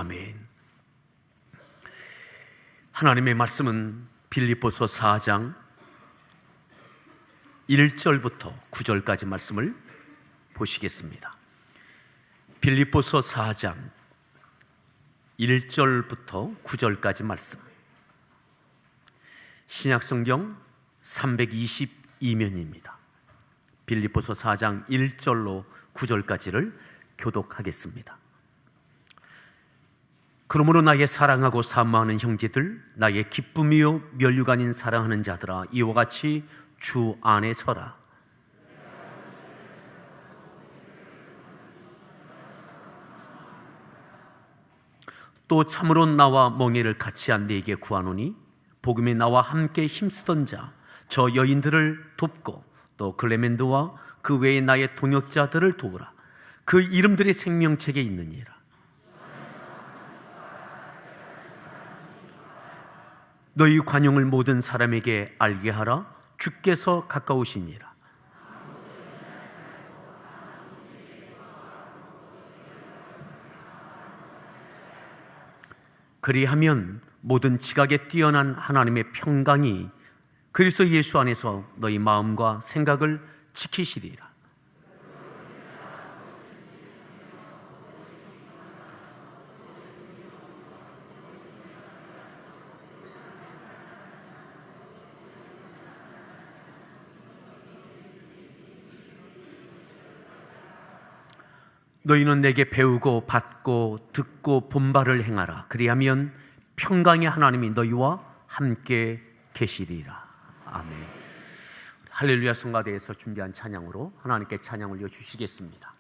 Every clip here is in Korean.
아멘. 하나님의 말씀은 빌립보서 4장 1절부터 9절까지 말씀을 보시겠습니다. 빌립보서 4장 1절부터 9절까지 말씀, 신약성경 322면입니다. 빌립보서 4장 1절로 9절까지를 교독하겠습니다. 그러므로 나의 사랑하고 사모하는 형제들, 나의 기쁨이요 면류관인 사랑하는 자들아, 이와 같이 주 안에 서라. 또 참으로 나와 멍에를 같이 한 네게 구하노니, 복음에 나와 함께 힘쓰던 자, 저 여인들을 돕고 또 클레멘드와 그 외에 나의 동역자들을 도우라. 그 이름들이 생명책에 있느니라. 너희 관용을 모든 사람에게 알게 하라. 주께서 가까우시니라. 그리하면 모든 지각에 뛰어난 하나님의 평강이 그리스도 예수 안에서 너희 마음과 생각을 지키시리라. 너희는 내게 배우고 받고 듣고 본바를 행하라. 그리하면 평강의 하나님이 너희와 함께 계시리라. 아멘. 할렐루야 성가대에서 준비한 찬양으로 하나님께 찬양 올려주시겠습니다.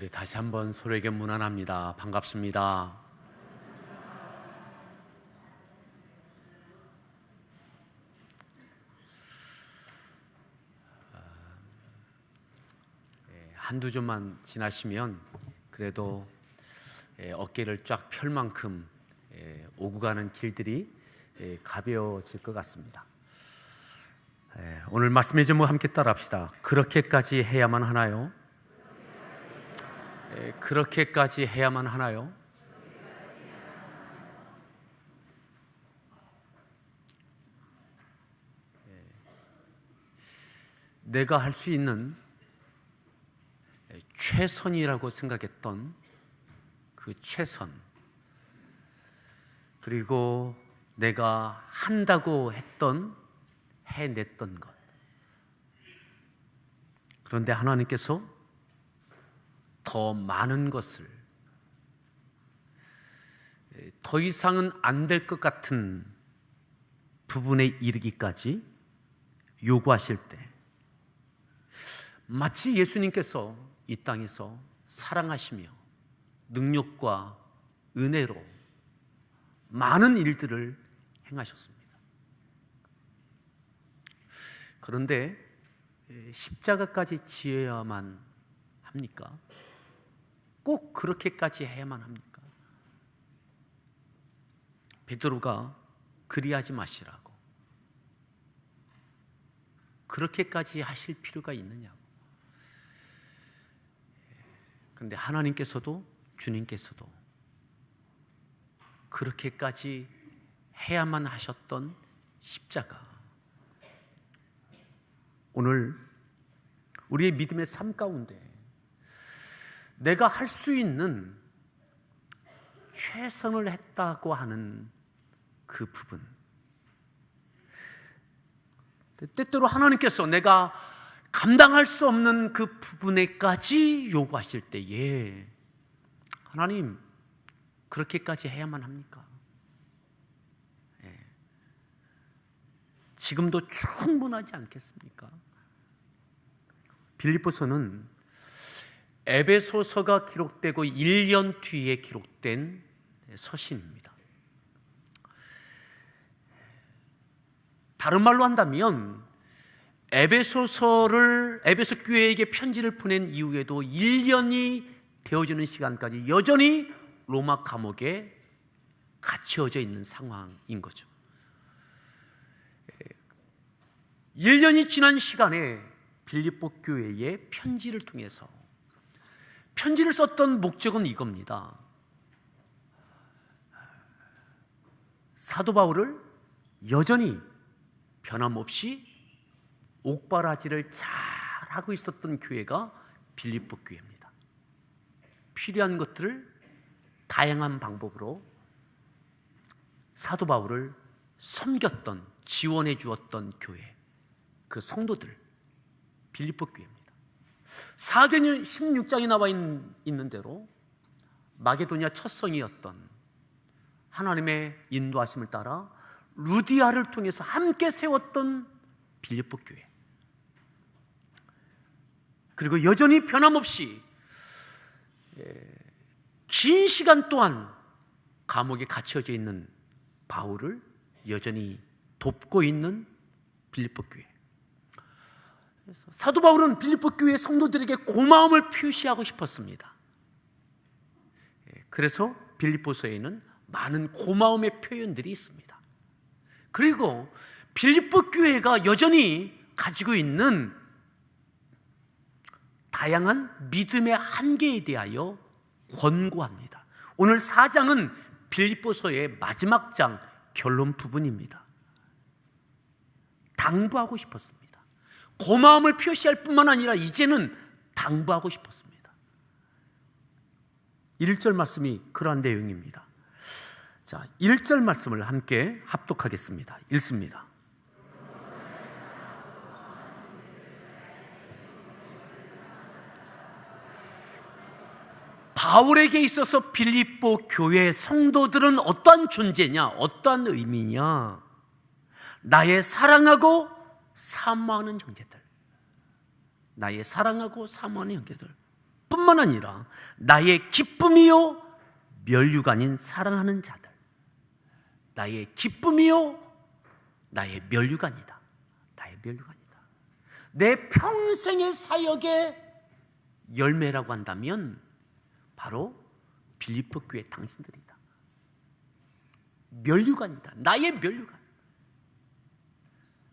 우리 다시 한번 서로에게 문안합니다. 반갑습니다. 한두 주만 지나시면 그래도 어깨를 쫙 펼 만큼 오고 가는 길들이 가벼워질 것 같습니다. 오늘 말씀의 제목 함께 따라합시다. 그렇게까지 해야만 하나요? 그렇게까지 해야만 하나요? 내가 할 수 있는 최선이라고 생각했던 그 최선, 그리고 내가 한다고 했던, 해냈던 것. 그런데 하나님께서 더 많은 것을, 더 이상은 안 될 것 같은 부분에 이르기까지 요구하실 때, 마치 예수님께서 이 땅에서 사랑하시며 능력과 은혜로 많은 일들을 행하셨습니다. 그런데 십자가까지 지어야만 합니까? 꼭 그렇게까지 해야만 합니까? 베드로가 그리하지 마시라고, 그렇게까지 하실 필요가 있느냐고. 그런데 하나님께서도, 주님께서도 그렇게까지 해야만 하셨던 십자가, 오늘 우리의 믿음의 삶 가운데 내가 할 수 있는 최선을 했다고 하는 그 부분, 때때로 하나님께서 내가 감당할 수 없는 그 부분에까지 요구하실 때에, 하나님 그렇게까지 해야만 합니까? 지금도 충분하지 않겠습니까? 빌립보서는 에베소서가 기록되고 1년 뒤에 기록된 서신입니다. 다른 말로 한다면 에베소 교회에게 편지를 보낸 이후에도 1년이 되어지는 시간까지 여전히 로마 감옥에 갇혀져 있는 상황인 거죠. 1년이 지난 시간에 빌립보 교회에 편지를 통해서, 편지를 썼던 목적은 이겁니다. 사도 바울을 여전히 변함없이 옥바라지를 잘하고 있었던 교회가 빌립보 교회입니다. 필요한 것들을 다양한 방법으로 사도 바울을 섬겼던, 지원해 주었던 교회, 그 성도들, 빌립보 교회입니다. 사도행전 16장에 나와 있는 대로 마게도냐 첫 성이었던, 하나님의 인도하심을 따라 루디아를 통해서 함께 세웠던 빌립보 교회, 그리고 여전히 변함없이 긴 시간 동안 감옥에 갇혀져 있는 바울을 여전히 돕고 있는 빌립보 교회. 그래서 사도 바울은 빌립보 교회 성도들에게 고마움을 표시하고 싶었습니다. 그래서 빌립보서에는 많은 고마움의 표현들이 있습니다. 그리고 빌립보 교회가 여전히 가지고 있는 다양한 믿음의 한계에 대하여 권고합니다. 오늘 4장은 빌립보서의 마지막 장 결론 부분입니다. 당부하고 싶었습니다. 고마움을 표시할 뿐만 아니라 이제는 당부하고 싶었습니다. 1절 말씀이 그러한 내용입니다. 자, 1절 말씀을 함께 합독하겠습니다. 읽습니다. 바울에게 있어서 빌립보 교회 성도들은 어떠한 존재냐, 어떠한 의미냐? 나의 사랑하고 사모하는 형제들, 나의 사랑하고 사모하는 형제들, 뿐만 아니라 나의 기쁨이요 멸류관인 사랑하는 자들. 나의 기쁨이요 나의 멸류관이다. 나의 멸류관이다. 내 평생의 사역의 열매라고 한다면 바로 빌립보 교회 당신들이다. 멸류관이다. 나의 멸류관.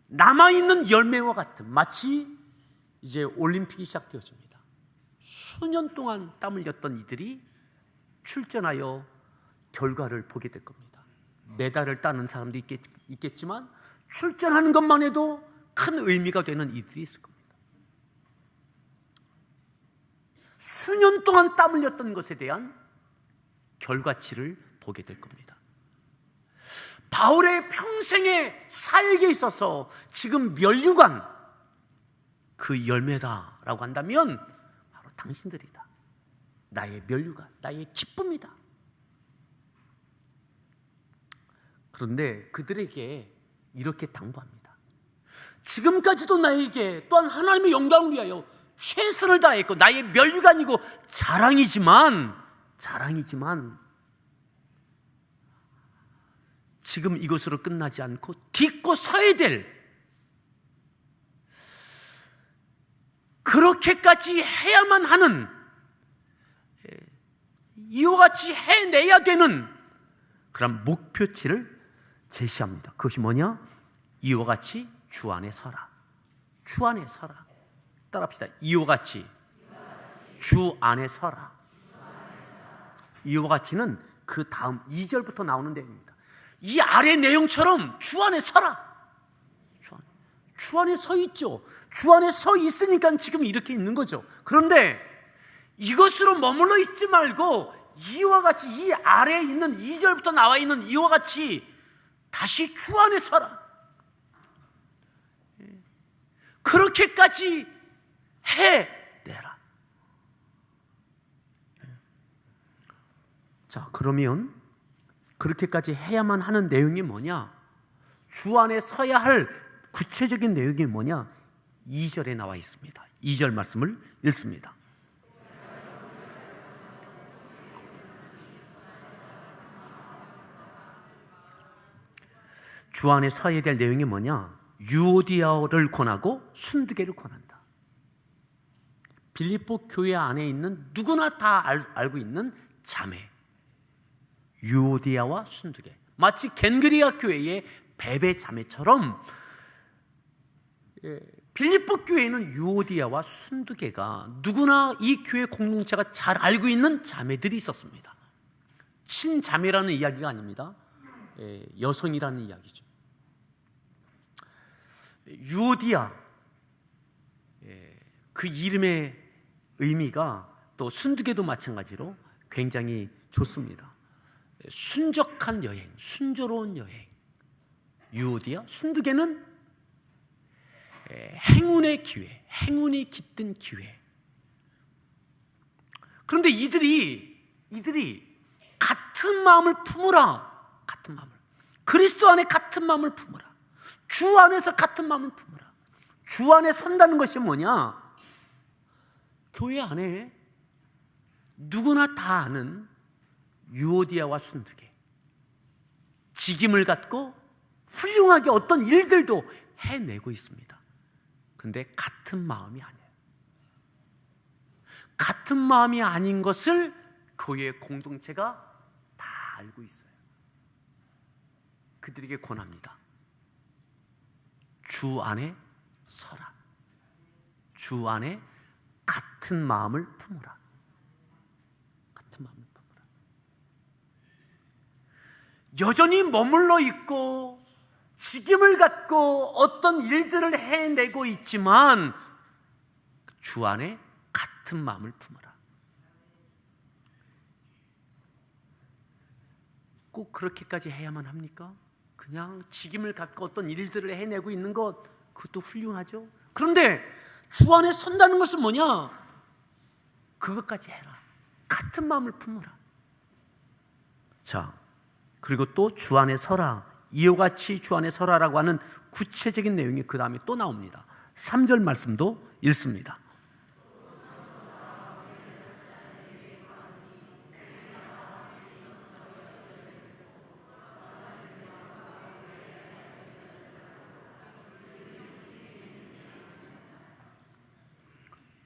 남아있는 열매와 같은, 마치 이제 올림픽이 시작되어집니다. 수년 동안 땀 흘렸던 이들이 출전하여 결과를 보게 될 겁니다. 메달을 따는 사람도 있겠지만 출전하는 것만 해도 큰 의미가 되는 이들이 있을 겁니다. 수년 동안 땀 흘렸던 것에 대한 결과치를 보게 될 겁니다. 바울의 평생의 사역에 있어서 지금 멸류관, 그 열매다라고 한다면 바로 당신들이다. 나의 멸류관, 나의 기쁨이다. 그런데 그들에게 이렇게 당부합니다. 지금까지도 나에게 또한 하나님의 영광을 위하여 최선을 다했고 나의 멸류관이고 자랑이지만 지금 이것으로 끝나지 않고 딛고 서야 될, 그렇게까지 해야만 하는, 이와 같이 해내야 되는 그런 목표치를 제시합니다. 그것이 뭐냐? 이와 같이 주 안에 서라. 주 안에 서라. 따라합시다. 이와 같이 주 안에 서라. 이와 같이는 그 다음 2절부터 나오는 내용입니다. 이 아래 내용처럼 주 안에 서라. 주 안에 서 있죠. 주 안에 서 있으니까 지금 이렇게 있는 거죠. 그런데 이것으로 머물러 있지 말고 이와 같이, 이 아래에 있는 2절부터 나와 있는 이와 같이 다시 주 안에 서라. 그렇게까지 해내라. 자, 그러면 그렇게까지 해야만 하는 내용이 뭐냐? 주 안에 서야 할 구체적인 내용이 뭐냐? 2절에 나와 있습니다. 2절 말씀을 읽습니다. 주 안에 서야 될 내용이 뭐냐? 유오디아를 권하고 순두개를 권한다. 빌립보 교회 안에 있는 누구나 다 알고 있는 자매, 유오디아와 순두개, 마치 겐그리아 교회의 베베 자매처럼 빌립보 교회에는 유오디아와 순두개가 누구나 이 교회 공동체가 잘 알고 있는 자매들이 있었습니다. 친자매라는 이야기가 아닙니다. 여성이라는 이야기죠. 유오디아, 그 이름의 의미가 또 순두개도 마찬가지로 굉장히 좋습니다. 순적한 여행, 순조로운 여행. 유오디아, 순두개는 행운의 기회, 행운이 깃든 기회. 그런데 이들이 같은 마음을 품으라. 같은 마음을, 그리스도 안에 같은 마음을 품으라. 주 안에서 같은 마음을 품으라. 주 안에 선다는 것이 뭐냐? 교회 안에 누구나 다 아는 유오디아와 순두개, 직임을 갖고 훌륭하게 어떤 일들도 해내고 있습니다. 그런데 같은 마음이 아니에요. 같은 마음이 아닌 것을 교회 공동체가 다 알고 있어요. 그들에게 권합니다. 주 안에 서라. 주 안에 같은 마음을 품으라. 같은 마음을 품으라. 여전히 머물러 있고 직임을 갖고 어떤 일들을 해내고 있지만 주 안에 같은 마음을 품으라. 꼭 그렇게까지 해야만 합니까? 그냥 직임을 갖고 어떤 일들을 해내고 있는 것, 그것도 훌륭하죠. 그런데 주 안에 선다는 것은 뭐냐? 그것까지 해라. 같은 마음을 품으라. 자, 그리고 또 주 안에 서라, 이와 같이 주 안에 서라라고 하는 구체적인 내용이 그 다음에 또 나옵니다. 3절 말씀도 읽습니다.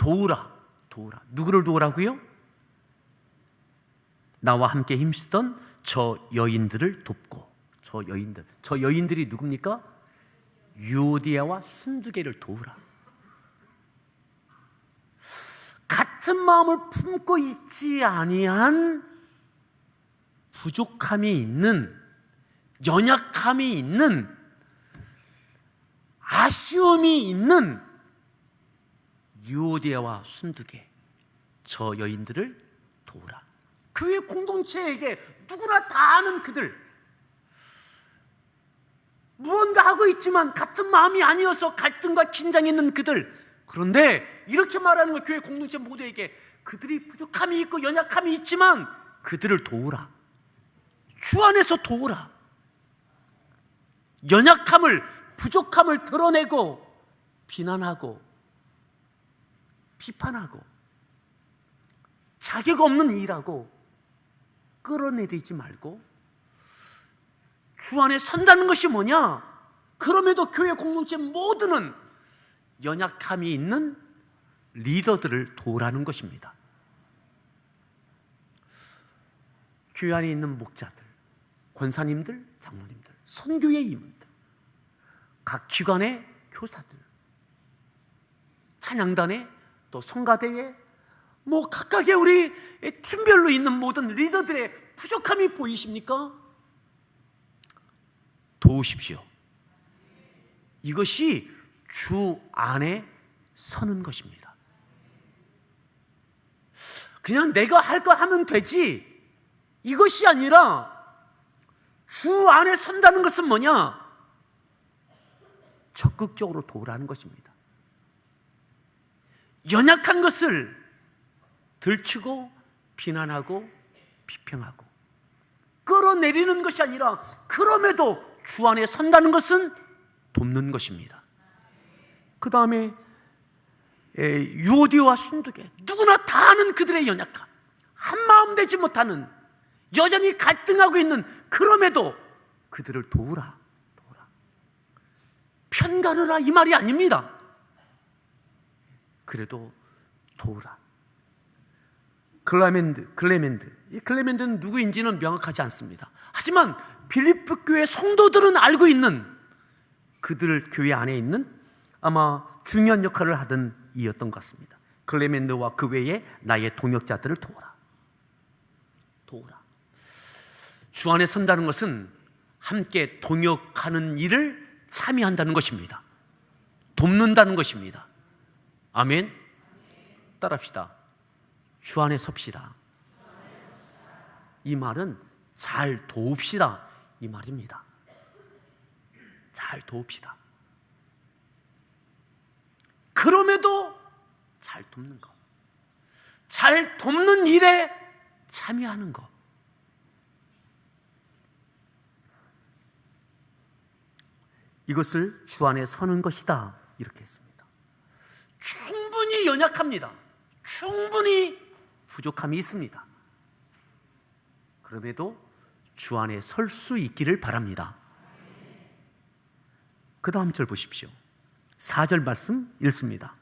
도우라. 누구를 도우라고요? 나와 함께 힘쓰던 저 여인들을 돕고. 저 여인들이 누굽니까? 유오디아와 순두개를 도우라. 같은 마음을 품고 있지 아니한 부족함이 있는, 연약함이 있는, 아쉬움이 있는 유오디아와 순두개, 저 여인들을 도우라. 교회 공동체에게 누구나 다 아는 그들, 무언가 하고 있지만 같은 마음이 아니어서 갈등과 긴장이 있는 그들. 그런데 이렇게 말하는 거, 교회 공동체 모두에게 그들이 부족함이 있고 연약함이 있지만 그들을 도우라. 주 안에서 도우라. 연약함을, 부족함을 드러내고 비난하고 비판하고 자격 없는 일하고 끌어내리지 말고 주 안에 선다는 것이 뭐냐? 그럼에도 교회 공동체 모두는 연약함이 있는 리더들을 도우라는 것입니다. 교회 안에 있는 목자들, 권사님들, 장로님들, 선교의 임원들, 각 기관의 교사들, 찬양단에, 또 성가대에, 각각의 우리 팀별로 있는 모든 리더들의 부족함이 보이십니까? 도우십시오. 이것이 주 안에 서는 것입니다. 그냥 내가 할 거 하면 되지, 이것이 아니라 주 안에 선다는 것은 뭐냐? 적극적으로 도우라는 것입니다. 연약한 것을 들추고 비난하고 비평하고 끌어내리는 것이 아니라 그럼에도 주 안에 선다는 것은 돕는 것입니다. 그 다음에 유오디와 순두개, 누구나 다 아는 그들의 연약함, 한마음 되지 못하는, 여전히 갈등하고 있는, 그럼에도 그들을 도우라. 편가르라 이 말이 아닙니다. 그래도 도우라. 클레멘드. 이 클레멘드는 누구인지는 명확하지 않습니다. 하지만 빌립보 교회 성도들은 알고 있는, 그들 교회 안에 있는 아마 중요한 역할을 하던 이였던 것 같습니다. 클레멘드와 그 외에 나의 동역자들을 도우라. 주 안에 선다는 것은 함께 동역하는 일을 참여한다는 것입니다. 돕는다는 것입니다. 아멘. 따라합시다. 주 안에 섭시다. 이 말은 잘 도웁시다, 이 말입니다. 잘 도웁시다. 그럼에도 잘 돕는 것, 잘 돕는 일에 참여하는 것. 이것을 주 안에 서는 것이다, 이렇게 했습니다. 충분히 연약합니다. 충분히 부족함이 있습니다. 그럼에도 주 안에 설 수 있기를 바랍니다. 그 다음 절 보십시오. 4절 말씀 읽습니다.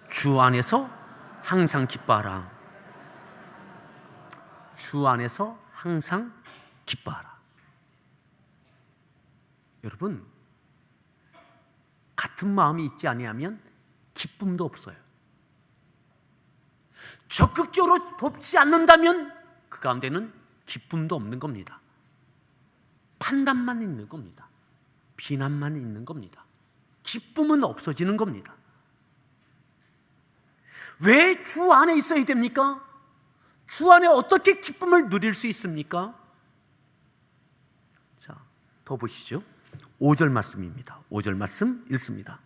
주 안에서 항상 기뻐하라. 주 안에서 항상 기뻐하라. 여러분, 같은 마음이 있지 아니하면 기쁨도 없어요. 적극적으로 돕지 않는다면 그 가운데는 기쁨도 없는 겁니다. 판단만 있는 겁니다. 비난만 있는 겁니다. 기쁨은 없어지는 겁니다. 왜 주 안에 있어야 됩니까? 주 안에 어떻게 기쁨을 누릴 수 있습니까? 자, 더 보시죠. 5절 말씀입니다. 5절 말씀 읽습니다.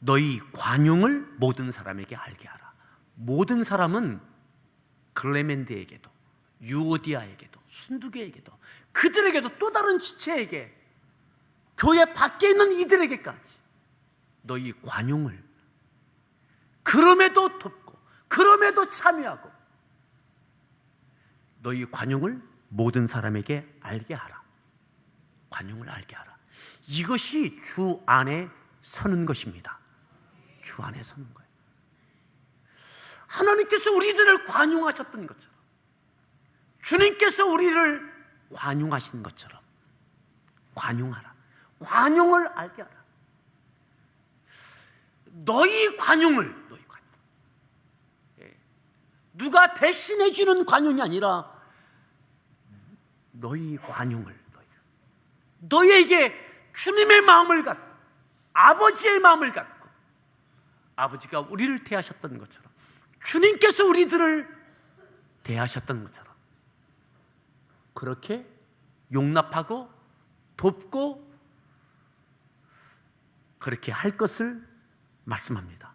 너희 관용을 모든 사람에게 알게 하라. 모든 사람은 클레멘드에게도, 유오디아에게도, 순두개에게도, 그들에게도, 또 다른 지체에게, 교회 밖에 있는 이들에게까지 너희 관용을, 그럼에도 돕고 그럼에도 참여하고 너희 관용을 모든 사람에게 알게 하라. 관용을 알게 하라. 이것이 주 안에 서는 것입니다. 주 안에 서는 거예요. 하나님께서 우리들을 관용하셨던 것처럼, 주님께서 우리를 관용하신 것처럼 관용하라. 관용을 알게 하라. 너희 관용을, 누가 대신해 주는 관용이 아니라 너희 관용을, 너희에게 주님의 마음을 갖고 아버지의 마음을 갖고, 아버지가 우리를 대하셨던 것처럼 주님께서 우리들을 대하셨던 것처럼 그렇게 용납하고 돕고 그렇게 할 것을 말씀합니다.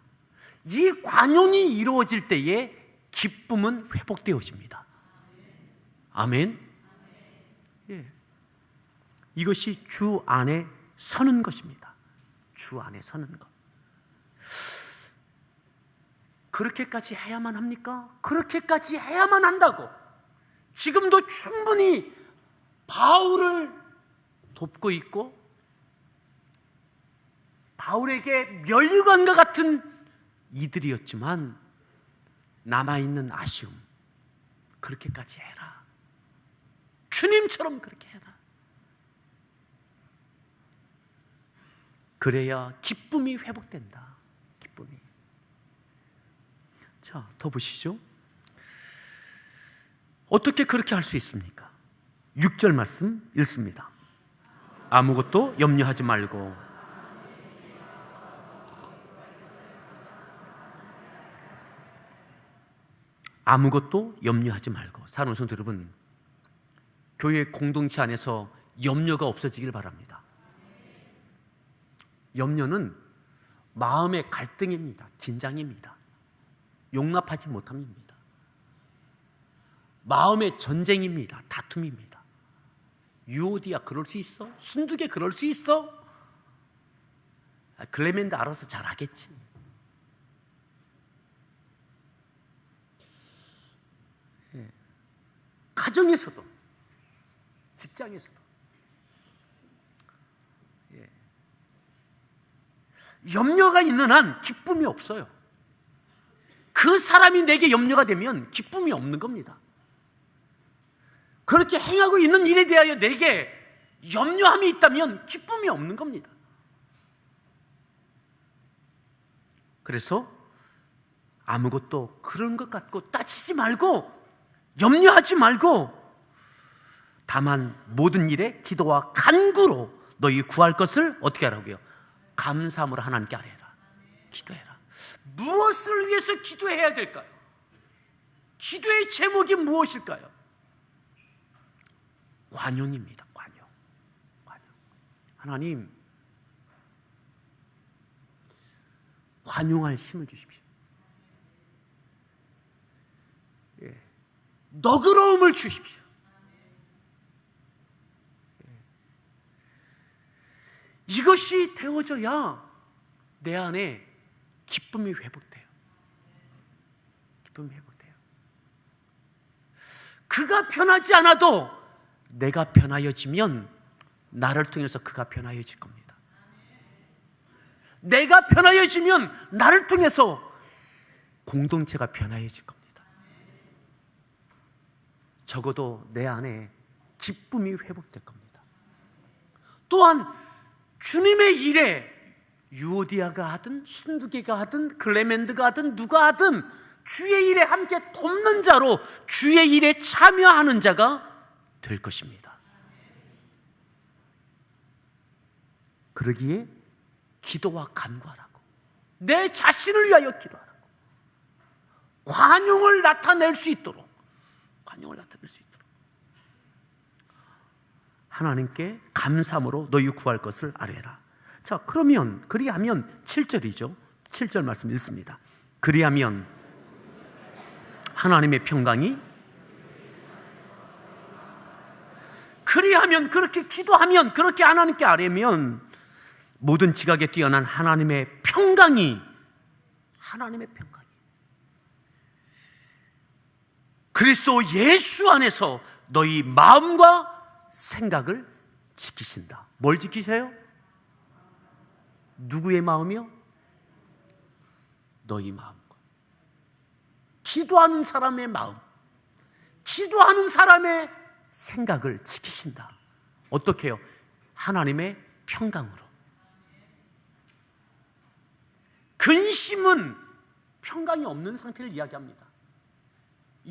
이 관용이 이루어질 때에 기쁨은 회복되어집니다. 아멘. 예. 이것이 주 안에 서는 것입니다. 주 안에 서는 것. 그렇게까지 해야만 합니까? 그렇게까지 해야만 한다고 지금도 충분히 바울을 돕고 있고 바울에게 면류관과 같은 이들이었지만 남아있는 아쉬움, 그렇게까지 해라. 주님처럼 그렇게 해라. 그래야 기쁨이 회복된다. 기쁨이. 자, 더 보시죠. 어떻게 그렇게 할 수 있습니까? 6절 말씀 읽습니다. 아무것도 염려하지 말고 아무것도 염려하지 말고. 사랑하는 성도 여러분, 교회 공동체 안에서 염려가 없어지길 바랍니다. 염려는 마음의 갈등입니다. 긴장입니다. 용납하지 못함입니다. 마음의 전쟁입니다. 다툼입니다. 유오디아 그럴 수 있어? 순두개 그럴 수 있어? 클레멘트 알아서 잘하겠지. 가정에서도 직장에서도 염려가 있는 한 기쁨이 없어요. 그 사람이 내게 염려가 되면 기쁨이 없는 겁니다. 그렇게 행하고 있는 일에 대하여 내게 염려함이 있다면 기쁨이 없는 겁니다. 그래서 아무것도 그런 것 같고 따지지 말고 염려하지 말고 다만 모든 일에 기도와 간구로 너희 구할 것을 어떻게 하라고요? 감사함으로 하나님께 아뢰라. 기도해라. 무엇을 위해서 기도해야 될까요? 기도의 제목이 무엇일까요? 관용입니다. 관용. 하나님, 관용할 힘을 주십시오. 너그러움을 주십시오. 이것이 되어져야 내 안에 기쁨이 회복돼요. 기쁨이 회복돼요. 그가 편하지 않아도 내가 편하여지면 나를 통해서 그가 편하여질 겁니다. 내가 편하여지면 나를 통해서 공동체가 편하여질 겁니다. 적어도 내 안에 기쁨이 회복될 겁니다. 또한 주님의 일에 유오디아가 하든 순두개가 하든 클레멘드가 하든 누가 하든 주의 일에 함께 돕는 자로 주의 일에 참여하는 자가 될 것입니다. 그러기에 기도와 간구하라고, 내 자신을 위하여 기도하라고, 관용을 나타낼 수 있도록, 관용을 나타낼 수 있도록 하나님께 감사함으로 너희 구할 것을 아뢰라. 자, 그러면 그리하면 7절이죠. 7절 말씀 읽습니다. 그리하면 하나님의 평강이, 그리하면 그렇게 기도하면, 그렇게 하나님께 아뢰면 모든 지각에 뛰어난 하나님의 평강이, 하나님의 평강이 그리스도 예수 안에서 너희 마음과 생각을 지키신다. 뭘 지키세요? 누구의 마음이요? 너희 마음과. 기도하는 사람의 마음, 기도하는 사람의 생각을 지키신다. 어떻게 해요? 하나님의 평강으로. 근심은 평강이 없는 상태를 이야기합니다.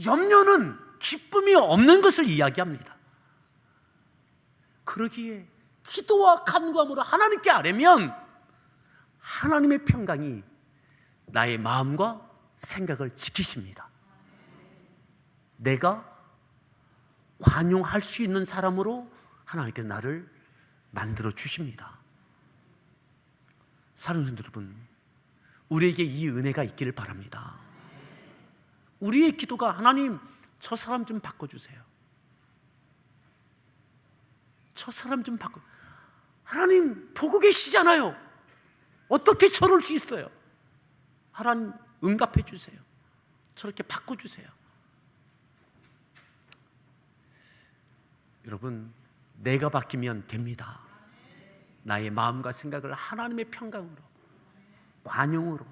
염려는 기쁨이 없는 것을 이야기합니다. 그러기에 기도와 간구함으로 하나님께 아뢰면 하나님의 평강이 나의 마음과 생각을 지키십니다. 내가 관용할 수 있는 사람으로 하나님께서 나를 만들어 주십니다. 사랑하는 성도 여러분, 우리에게 이 은혜가 있기를 바랍니다. 우리의 기도가 하나님, 저 사람 좀 바꿔주세요. 저 사람 좀 바꿔. 하나님 보고 계시잖아요. 어떻게 저럴 수 있어요? 하나님 응답해 주세요. 저렇게 바꿔주세요. 여러분, 내가 바뀌면 됩니다. 나의 마음과 생각을 하나님의 평강으로, 관용으로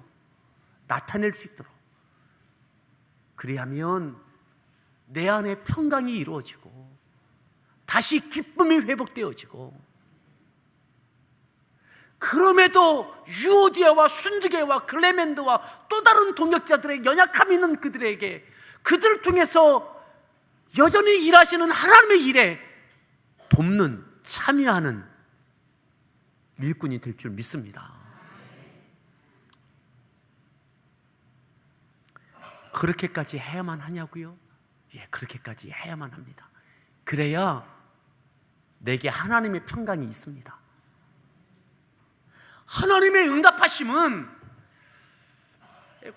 나타낼 수 있도록. 그리하면 내 안에 평강이 이루어지고 다시 기쁨이 회복되어지고, 그럼에도 유오디아와 순두개와 클레멘드와 또 다른 동역자들의 연약함이 있는 그들에게, 그들을 통해서 여전히 일하시는 하나님의 일에 돕는, 참여하는 일꾼이 될 줄 믿습니다. 그렇게까지 해야만 하냐고요? 예, 그렇게까지 해야만 합니다. 그래야 내게 하나님의 평강이 있습니다. 하나님의 응답하심은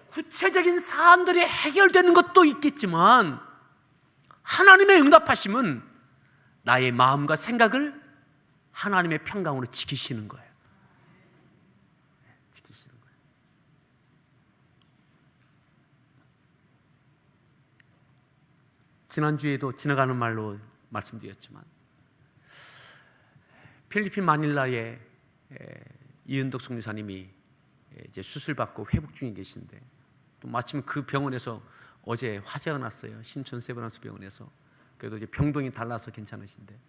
구체적인 사안들이 해결되는 것도 있겠지만, 하나님의 응답하심은 나의 마음과 생각을 하나님의 평강으로 지키시는 거예요. 지키시는 거예요. 지난주에도 지나가는 말로 말씀드렸지만, 필리핀 마닐라에 이은덕 선교사님이 이제 수술받고 회복 중에 계신데, 또 마침 그 병원에서 어제 화재가 났어요. 신촌 세브란스 병원에서. 그래도 이제 병동이 달라서 괜찮으신데,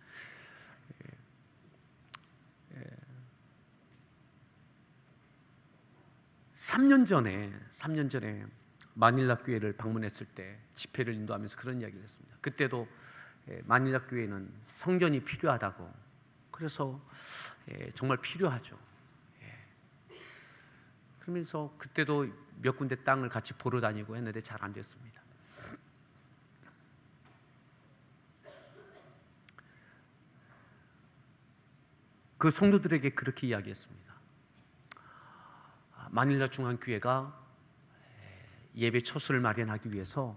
3년 전에 마닐라 교회를 방문했을 때 집회를 인도하면서 그런 이야기를 했습니다. 그때도 마닐라 교회는 성전이 필요하다고, 그래서 정말 필요하죠. 그러면서 그때도 몇 군데 땅을 같이 보러 다니고 했는데 잘 안 됐습니다. 그 성도들에게 그렇게 이야기했습니다. 마닐라 중앙교회가 예배 처소를 마련하기 위해서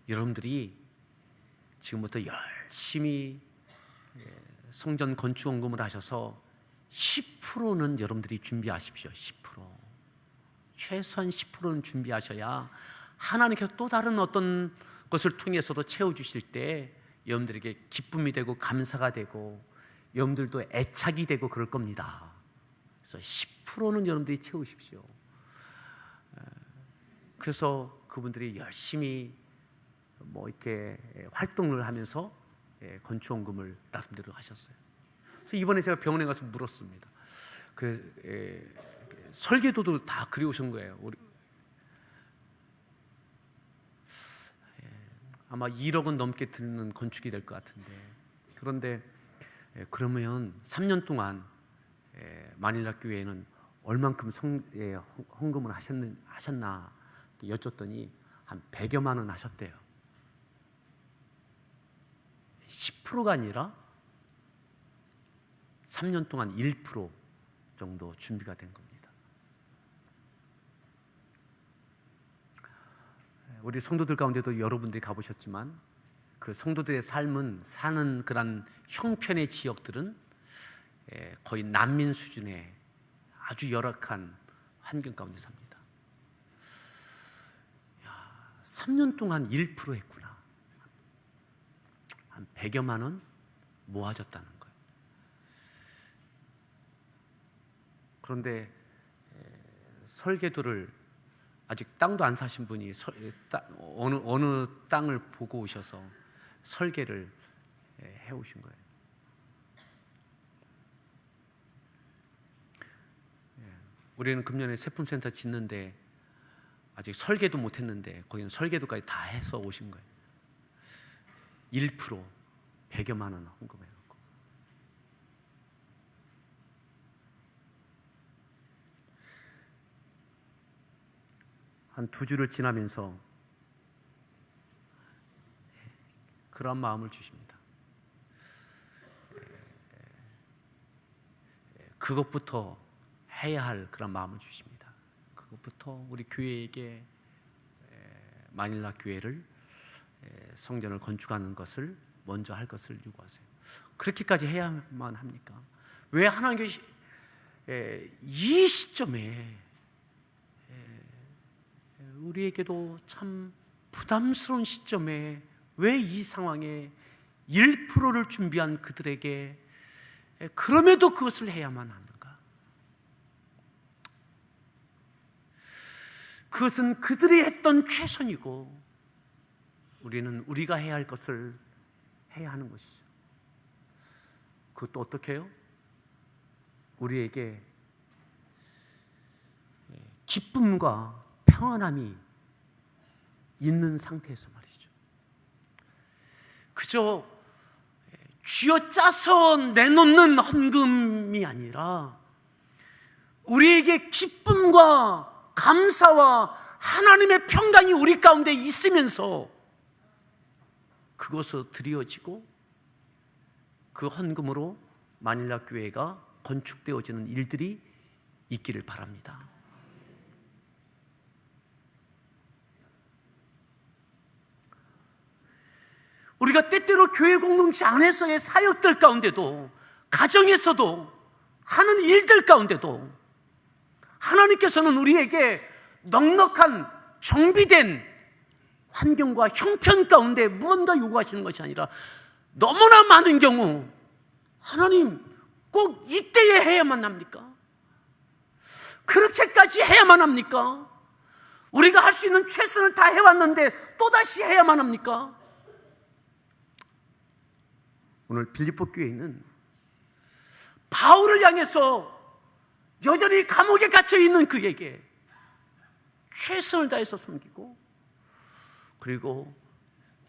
여러분들이 지금부터 열심히 성전 건축원금을 하셔서 10%는 여러분들이 준비하십시오. 10%. 최소한 10%는 준비하셔야 하나님께서 또 다른 어떤 것을 통해서도 채워주실 때 여러분들에게 기쁨이 되고 감사가 되고 여러분들도 애착이 되고 그럴 겁니다. 그래서 10%는 여러분들이 채우십시오. 그래서 그분들이 열심히 이렇게 활동을 하면서 건축원금을 나름대로 하셨어요. 그래서 이번에 제가 병원에 가서 물었습니다. 설계도도 다 그려오신 거예요. 아마 1억 원 넘게 드는 건축이 될 것 같은데, 그런데 그러면 3년 동안 마닐라 교회에는 얼만큼 헌금을 하셨나 여쭸더니 한 100여만 원 하셨대요. 10%가 아니라 3년 동안 1% 정도 준비가 된 겁니다. 우리 성도들 가운데도 여러분들이 가보셨지만, 그 성도들의 삶은, 사는 그런 형편의 지역들은 거의 난민 수준의 아주 열악한 환경 가운데 삽니다. 3년 동안 1% 했구나. 한 100여만 원 모아졌다는 거예요. 그런데 설계도를 아직 땅도 안 사신 분이 어느 땅을 보고 오셔서 설계를 해오신 거예요. 우리는 금년에 세품센터 짓는데 아직 설계도 못했는데 거기는 설계도까지 다 해서 오신 거예요. 1% 100여만 원 헌금해놓고. 한 2주를 지나면서 그런 마음을 주십니다. 그것부터 해야 할 그런 마음을 주십니다. 그것부터 우리 교회에게 마닐라 교회를 성전을 건축하는 것을 먼저 할 것을 요구하세요. 그렇게까지 해야만 합니까? 왜 하나님께서 이 시점에 우리에게도 참 부담스러운 시점에 왜 이 상황에 1%를 준비한 그들에게 그럼에도 그것을 해야만 하는가? 그것은 그들이 했던 최선이고 우리는 우리가 해야 할 것을 해야 하는 것이죠. 그것도 어떻게 해요? 우리에게 기쁨과 평안함이 있는 상태에서 말이죠. 그저 쥐어짜서 내놓는 헌금이 아니라 우리에게 기쁨과 감사와 하나님의 평강이 우리 가운데 있으면서 그것으로 드려지고 그 헌금으로 마닐라 교회가 건축되어지는 일들이 있기를 바랍니다. 우리가 때때로 교회 공동체 안에서의 사역들 가운데도 가정에서도 하는 일들 가운데도 하나님께서는 우리에게 넉넉한 정비된 환경과 형편 가운데 무언가 요구하시는 것이 아니라 너무나 많은 경우 하나님 꼭 이때에 해야만 합니까? 그렇게까지 해야만 합니까? 우리가 할 수 있는 최선을 다 해왔는데 또다시 해야만 합니까? 오늘 빌립보 교회는 바울을 향해서 여전히 감옥에 갇혀있는 그에게 최선을 다해서 섬기고 그리고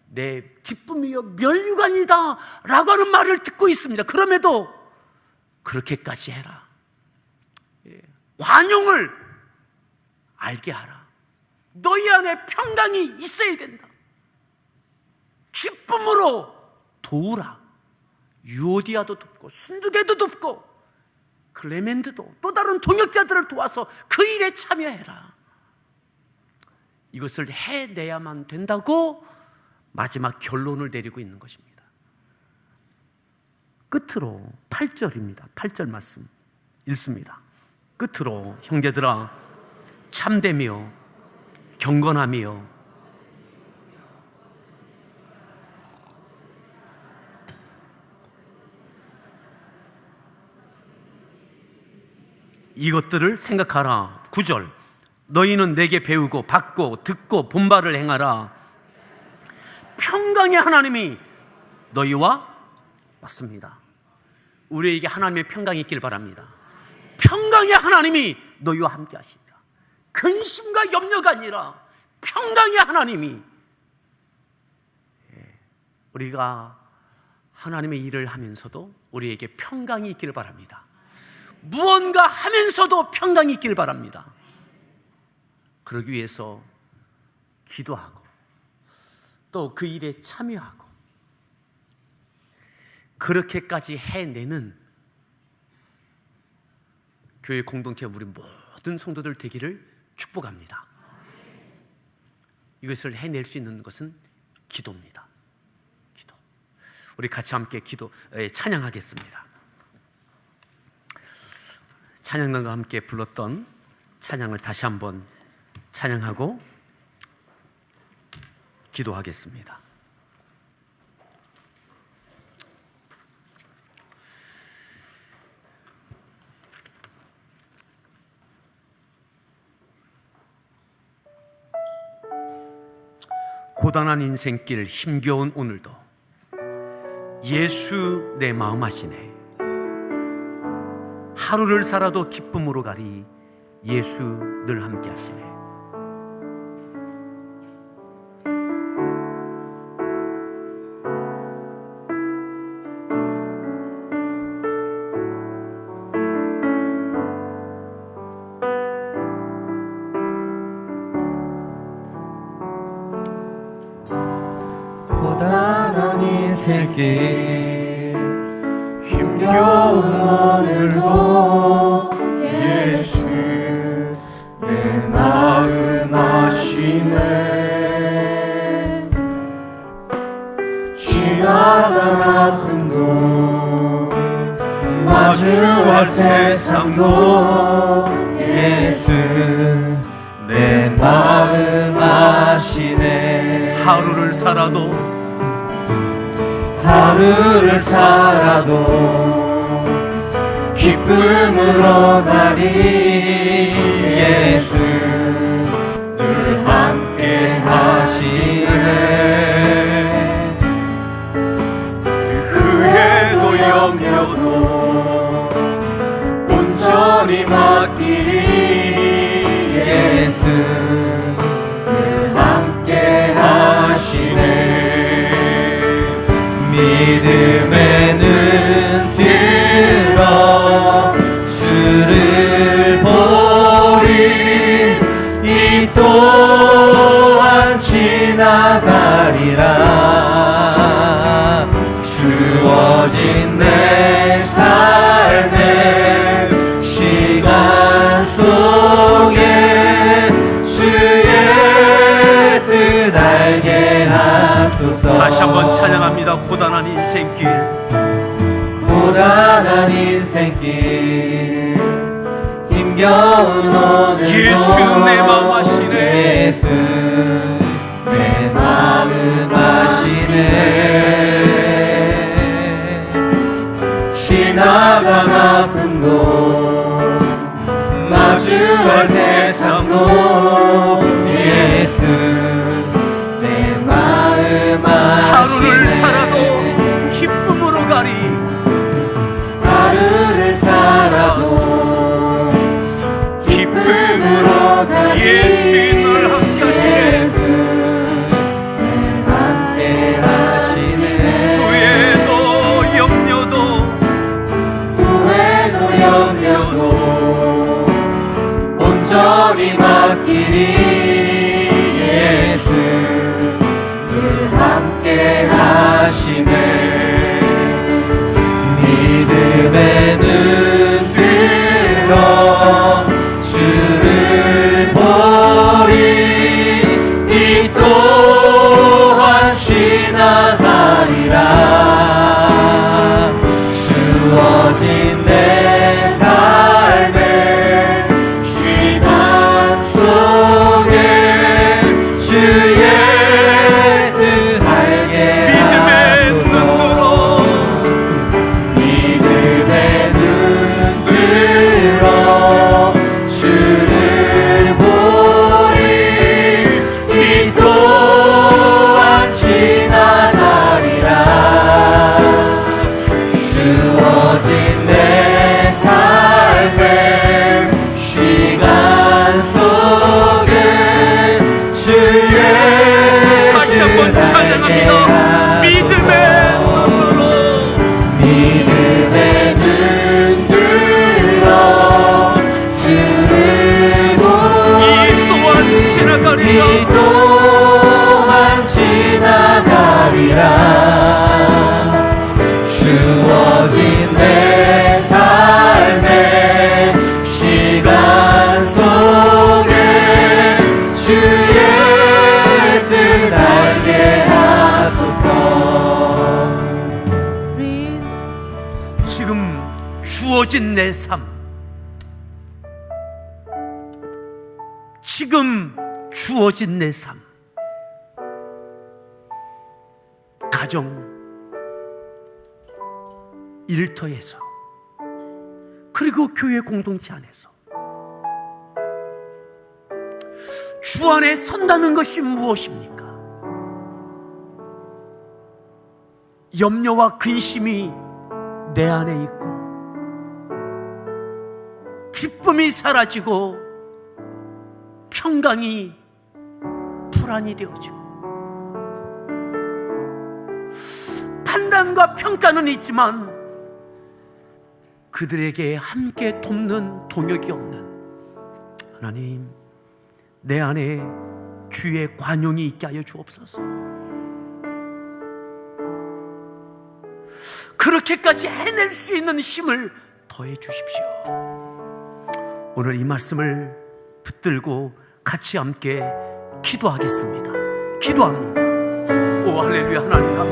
내 기쁨이여 면류관이다 라고 하는 말을 듣고 있습니다. 그럼에도 그렇게까지 해라. 관용을 알게 하라. 너희 안에 평강이 있어야 된다. 기쁨으로 도우라. 유오디아도 돕고 순두개도 돕고 클레멘드도 또 다른 동역자들을 도와서 그 일에 참여해라. 이것을 해내야만 된다고 마지막 결론을 내리고 있는 것입니다. 끝으로 8절입니다. 8절 말씀 읽습니다. 끝으로 형제들아 참되며 경건하며 이것들을 생각하라. 9절 너희는 내게 배우고 받고 듣고 본바를 행하라. 평강의 하나님이 너희와 맞습니다. 우리에게 하나님의 평강이 있길 바랍니다. 평강의 하나님이 너희와 함께 하십니다. 근심과 염려가 아니라 평강의 하나님이 우리가 하나님의 일을 하면서도 우리에게 평강이 있기를 바랍니다. 무언가 하면서도 평강이 있기를 바랍니다. 그러기 위해서 기도하고 또 그 일에 참여하고 그렇게까지 해내는 교회 공동체 우리 모든 성도들 되기를 축복합니다. 이것을 해낼 수 있는 것은 기도입니다. 기도. 우리 같이 함께 찬양하겠습니다. 찬양단과 함께 불렀던 찬양을 다시 한번 찬양하고 기도하겠습니다. 고단한 인생길 힘겨운 오늘도 예수 내 마음 하시네. 하루를 살아도 기쁨으로 가리 예수 늘 함께 하시네. 고단한 인생길 힘겨운 오늘도 예수 내 마음 아시네. 지나간 아픔도 마주할 세상도 예수 내 마음 아시네. 하루를 살아도 기쁨으로 가리 예수 늘 함께 하시네. 후회도 염려도 온전히 맡기리 예수 늘 함께 하시네. 믿음의 눈 들어 주를 보리. 이 또한 지나가리라. 주어진 내 삶의 시간 속에 주의 뜻 알게 하소서. 다시 한번 찬양합니다. 고단한 인생길, 고단한 인생길 힘겨운 오늘도 예수 내 마음 아시네. 예수 내 마음 아시네. 지나간 아픔도 마주할 세상도 예수 내 마음 아시네. 하루를 살아도 기쁨으로 가리. 하루를 살아도 기쁨으로 가리. 예수 늘 함께 하시네. 예수 늘 함께 하시네. 후회도 염려도 온전히 맡기리 예수 늘 함께 하시네. 믿음의 눈 들어 주를 보리. 이 또한 지나가리라. 주어진 내 삶의 시간 속에 주의 뜻 알게 하소서. 믿음의 눈 들어 주를 보리. 이 또한 지나가리라. 주어진 내 삶의 시간 속에 주의 다시 한번 찬양합니다. 믿음의 눈으로, 믿음의 눈 들어 주를 보리. 이 또한 지나가리라. 이 또한 지나가리라. 주어진 내 삶의 시간 속에 주의 뜻 알게 하소서. 지금 주어진 내 삶, 지금 주어진 내 삶, 가정, 일터에서, 그리고 교회 공동체 안에서 주 안에 선다는 것이 무엇입니까? 염려와 근심이 내 안에 있고 기쁨이 사라지고 평강이 불안이 되어지고 판단과 평가는 있지만 그들에게 함께 돕는 동역이 없는 하나님, 내 안에 주의 관용이 있게 하여 주옵소서. 그렇게까지 해낼 수 있는 힘을 더해 주십시오. 오늘 이 말씀을 붙들고 같이 함께 기도하겠습니다. 기도합니다. 오 할렐루야. 하나님 감사합니다.